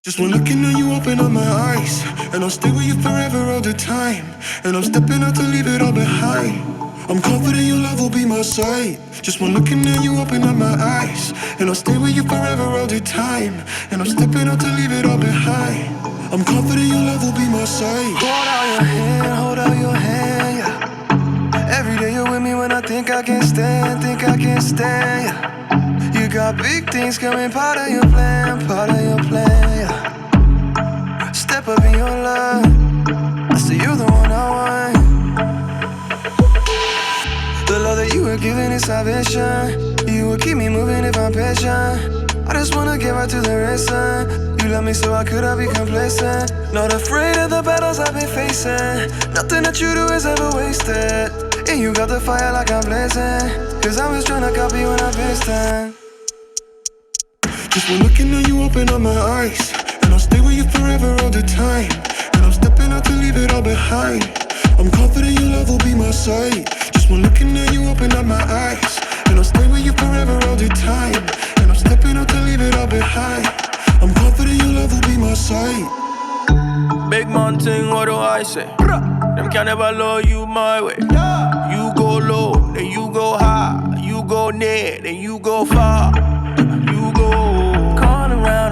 Just one looking at you open up my eyes, and I'll stay with you forever all the time. And I'm stepping out to leave it all behind. I'm confident your love will be my side. Just one looking at you open up my eyes, and I'll stay with you forever all the time. And I'm stepping out to leave it all behind. I'm confident your love will be my side. Hold out your hand, yeah. Every day you're with me when I think I can't stand, yeah. You got big things coming, part of your plan, yeah. Step up in your love, I say you're the one I want. The love that you were giving is salvation. You will keep me moving if I'm patient. I just wanna get right to the racing. You love me so I couldn't be complacent. Not afraid of the battles I've been facing. Nothing that you do is ever wasted. And you got the fire like I'm blazing. Cause I'm just tryna copy when I'm pasting. Just one looking at you open up my eyes, and I'll stay with you forever all the time. And I'm stepping out to leave it all behind. I'm confident your love will be my side. Just one looking at you open up my eyes, and I'll stay with you forever all the time. And I'm stepping out to leave it all behind. I'm confident your love will be my side. Big mountain, what do I say? Them can never love you my way. You go low, then you go high. You go near, then you go far. You go call around,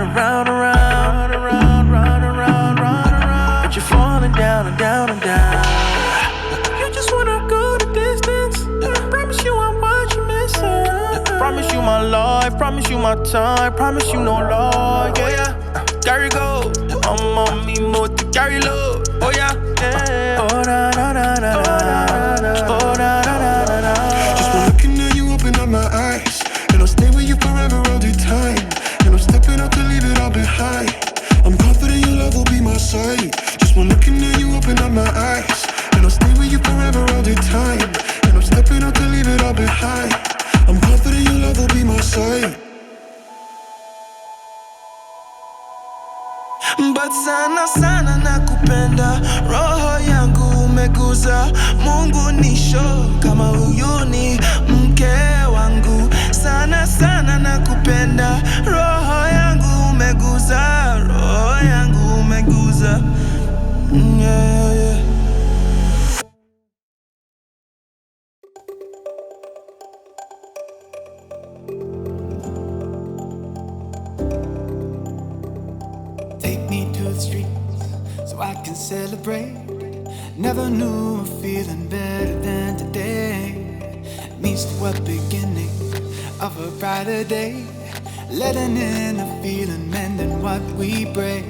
but you're falling down and down and down. You just wanna go the distance. Promise you I'm what you're missing. Promise you my life, promise you my time, promise you no lie, yeah. Carry go, I'm on me more to carry load, oh yeah, yeah. Oh na na na na na, oh na na na na na. Just one looking at you open up my eyes, and I'll stay with you forever all the time. And I'm stepping out to leave it all behind. I'm confident your love will be my side. Just one looking at you open up my eyes, and I'll stay with you forever all the time. And I'm stepping out to leave it all behind. I'm confident your love will be my side. But sana nakupenda, roho yangu umeguza. Mungu nisho kama huyu ni mke wangu. Sana nakupenda, roho yangu umeguza, roho yangu umeguza. Yeah, yeah. Take me to the streets so I can celebrate. Never knew a feeling better than today. Means to a beginning of a brighter day. Letting in a feeling, mending what we break.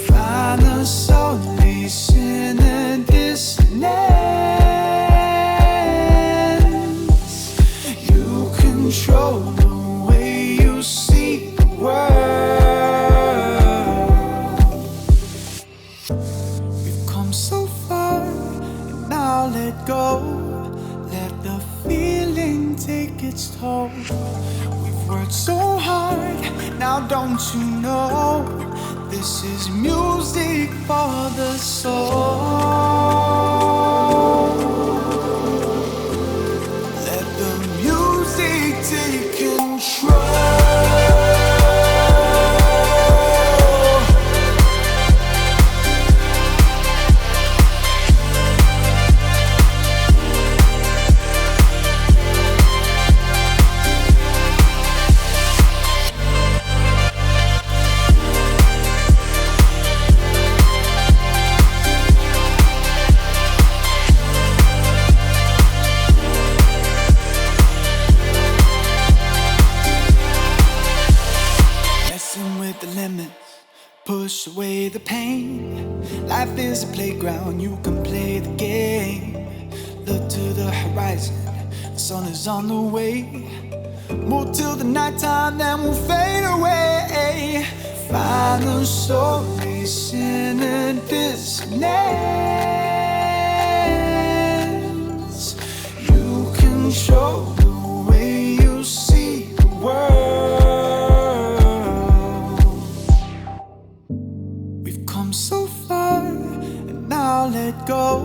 Find the solace in the dissonance. You control the way you see the world. We've come so far, and now let go. Let the feeling take its toll. We've worked so hard, now don't you know? This is music for the soul. Let the music take control. Push away the pain. Life is a playground, you can play the game. Look to the horizon, the sun is on the way. Move till the nighttime, then we'll fade away. Find the solace in a dissonance. You control the way you see the world. So far, and now let go.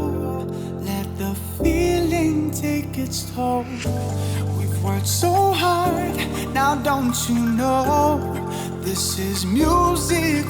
Let the feeling take its toll. We've worked so hard, now don't you know? This is music